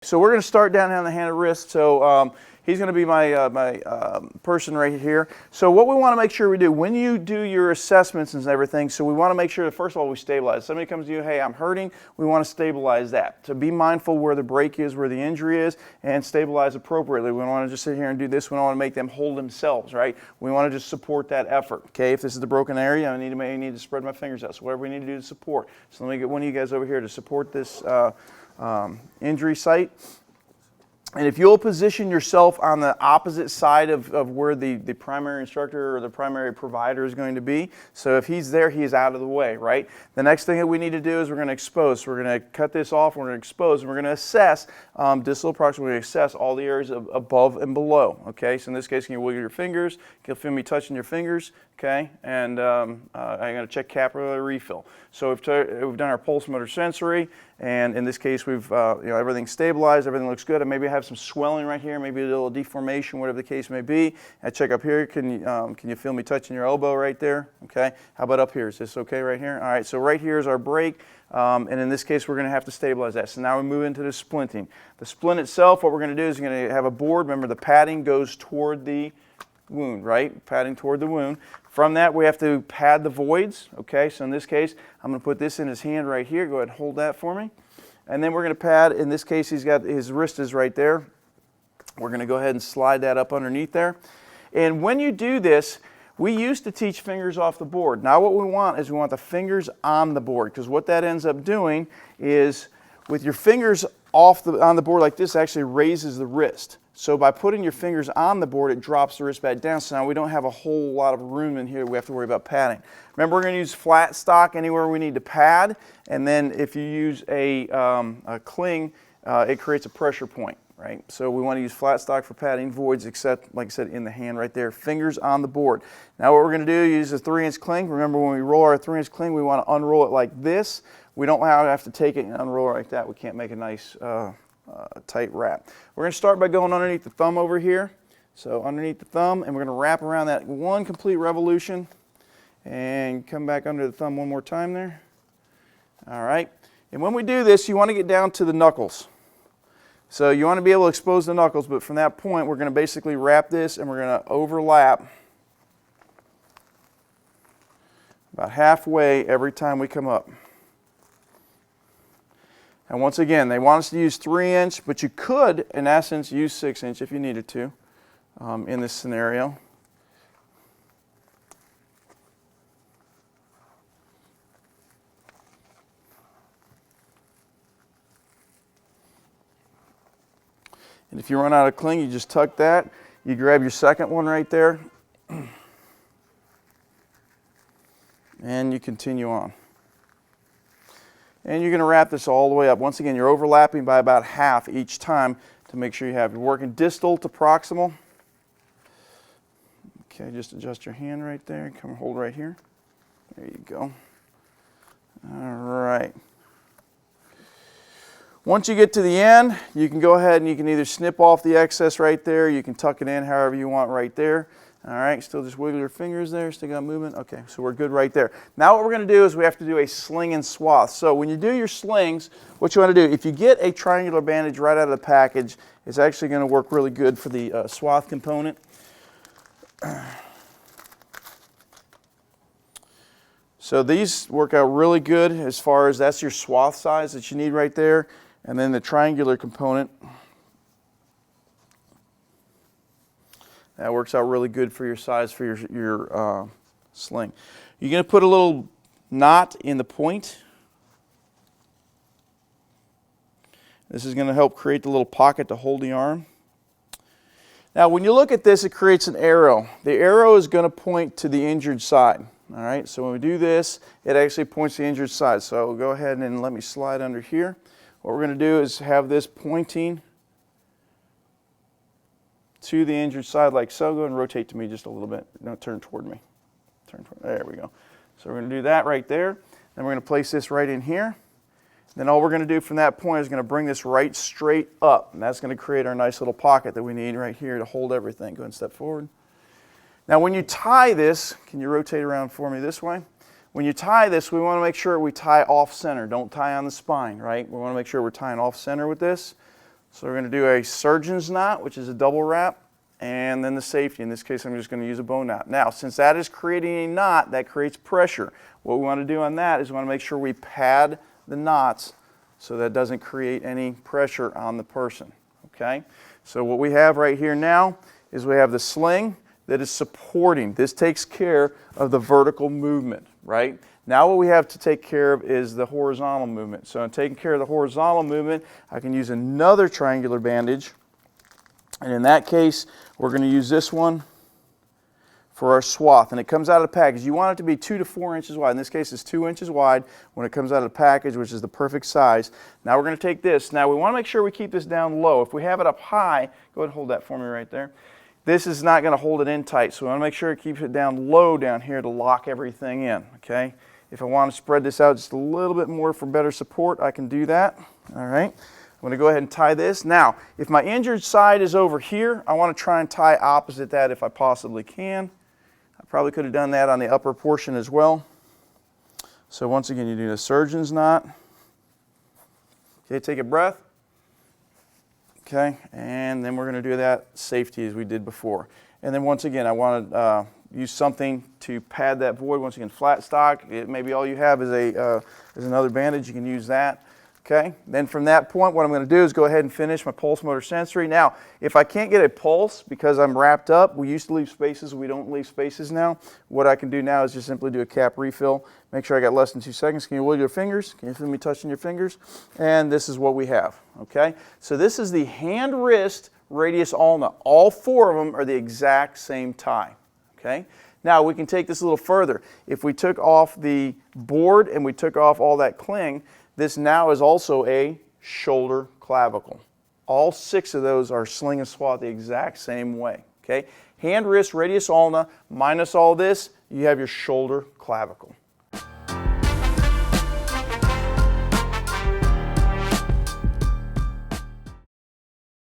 so we're going to start down on the hand and wrist. So he's going to be my person right here. So what we want to make sure we do when you do your assessments and everything, so we want to make sure that first of all we stabilize. Somebody comes to you, hey, I'm hurting, we want to stabilize that. So be mindful where the break is, where the injury is, and stabilize appropriately. We don't want to just sit here and do this. We don't want to make them hold themselves, right? We want to just support that effort. Okay, if this is the broken area, I need to spread my fingers out. So whatever we need to do to support. So let me get one of you guys over here to support this injury site. And if you'll position yourself on the opposite side of where the primary instructor or the primary provider is going to be, so if he's there, he's out of the way, right? The next thing that we need to do is we're going to expose. So we're going to cut this off, we're going to expose, and we're going to assess, distal proximal, we're going to assess all the areas above and below, okay? So in this case, can you wiggle your fingers? Can you feel me touching your fingers? Okay, and I'm going to check capillary refill. So we've done our pulse motor sensory, and in this case we've everything's stabilized, everything looks good. And maybe I have some swelling right here, maybe a little deformation, whatever the case may be. I check up here. Can you feel me touching your elbow right there? Okay. How about up here? Is this okay right here? All right. So right here is our break, and in this case we're going to have to stabilize that. So now we move into the splinting. The splint itself, what we're going to do is we're going to have a board. Remember, the padding goes toward the wound, right? Padding toward the wound. From that, we have to pad the voids, okay? So in this case, I'm going to put this in his hand right here. Go ahead and hold that for me. And then we're going to pad, in this case, he's got his wrist is right there. We're going to go ahead and slide that up underneath there. And when you do this, we used to teach fingers off the board. Now what we want is we want the fingers on the board, because what that ends up doing is with your fingers on the board like this, actually raises the wrist. So by putting your fingers on the board, it drops the wrist back down. So now we don't have a whole lot of room in here we have to worry about padding. Remember, we're going to use flat stock anywhere we need to pad. And then if you use a cling, it creates a pressure point, right? So we want to use flat stock for padding voids, except, like I said, in the hand right there. Fingers on the board. Now what we're going to do is use a 3-inch cling. Remember, when we roll our 3-inch cling, we want to unroll it like this. We don't have to take it and unroll it like that. We can't make a nice tight wrap. We're going to start by going underneath the thumb over here. So underneath the thumb, and we're going to wrap around that one complete revolution and come back under the thumb one more time there. All right. And when we do this, you want to get down to the knuckles. So you want to be able to expose the knuckles, but from that point, we're going to basically wrap this and we're going to overlap about halfway every time we come up. And once again, they want us to use 3-inch, but you could, in essence, use 6-inch if you needed to in this scenario. And if you run out of cling, you just tuck that. You grab your second one right there, and you continue on. And you're going to wrap this all the way up. Once again, you're overlapping by about half each time to make sure you're working distal to proximal. Okay, just adjust your hand right there. Come hold right here. There you go. All right. Once you get to the end, you can go ahead and you can either snip off the excess right there. You can tuck it in however you want right there. All right, still just wiggle your fingers there, still got movement. Okay, so we're good right there. Now what we're going to do is we have to do a sling and swath. So when you do your slings, what you want to do, if you get a triangular bandage right out of the package, it's actually going to work really good for the swath component. So these work out really good as far as that's your swath size that you need right there. And then the triangular component, that works out really good for your size for your sling. You're going to put a little knot in the point. This is going to help create the little pocket to hold the arm. Now when you look at this, it creates an arrow. The arrow is going to point to the injured side. All right, so when we do this, it actually points to the injured side. So go ahead and let me slide under here. What we're going to do is have this pointing to the injured side like so. Go ahead and rotate to me just a little bit. No, turn toward me. There we go. So we're going to do that right there. Then we're going to place this right in here. Then all we're going to do from that point is going to bring this right straight up. And that's going to create our nice little pocket that we need right here to hold everything. Go ahead and step forward. Now when you tie this, can you rotate around for me this way? When you tie this, we want to make sure we tie off center. Don't tie on the spine, right? We want to make sure we're tying off center with this. So we're going to do a surgeon's knot, which is a double wrap, and then the safety. In this case, I'm just going to use a bow knot. Now, since that is creating a knot, that creates pressure. What we want to do on that is we want to make sure we pad the knots so that doesn't create any pressure on the person. Okay? So what we have right here now is we have the sling that is supporting. This takes care of the vertical movement, right? Now what we have to take care of is the horizontal movement. So in taking care of the horizontal movement, I can use another triangular bandage. And in that case, we're going to use this one for our swath. And it comes out of the package. You want it to be 2 to 4 inches wide. In this case, it's 2 inches wide when it comes out of the package, which is the perfect size. Now we're going to take this. Now we want to make sure we keep this down low. If we have it up high, go ahead and hold that for me right there. This is not going to hold it in tight, so we want to make sure it keeps it down low down here to lock everything in, okay? If I want to spread this out just a little bit more for better support, I can do that, all right? I'm going to go ahead and tie this. Now, if my injured side is over here, I want to try and tie opposite that if I possibly can. I probably could have done that on the upper portion as well. So once again, you do the surgeon's knot. Okay, take a breath. Okay, and then we're going to do that safety as we did before. And then once again, I want to use something to pad that void. Once again, flat stock. Maybe all you have is another bandage. You can use that. Okay, then from that point, what I'm going to do is go ahead and finish my pulse motor sensory. Now, if I can't get a pulse because I'm wrapped up, we used to leave spaces, we don't leave spaces now. What I can do now is just simply do a cap refill. Make sure I got less than 2 seconds. Can you wiggle your fingers? Can you feel me touching your fingers? And this is what we have, okay? So this is the hand wrist radius ulna. All 4 of them are the exact same tie, okay? Now we can take this a little further. If we took off the board and we took off all that cling, this now is also a shoulder clavicle. All 6 of those are sling and swath the exact same way, okay? Hand, wrist, radius ulna, minus all this, you have your shoulder clavicle.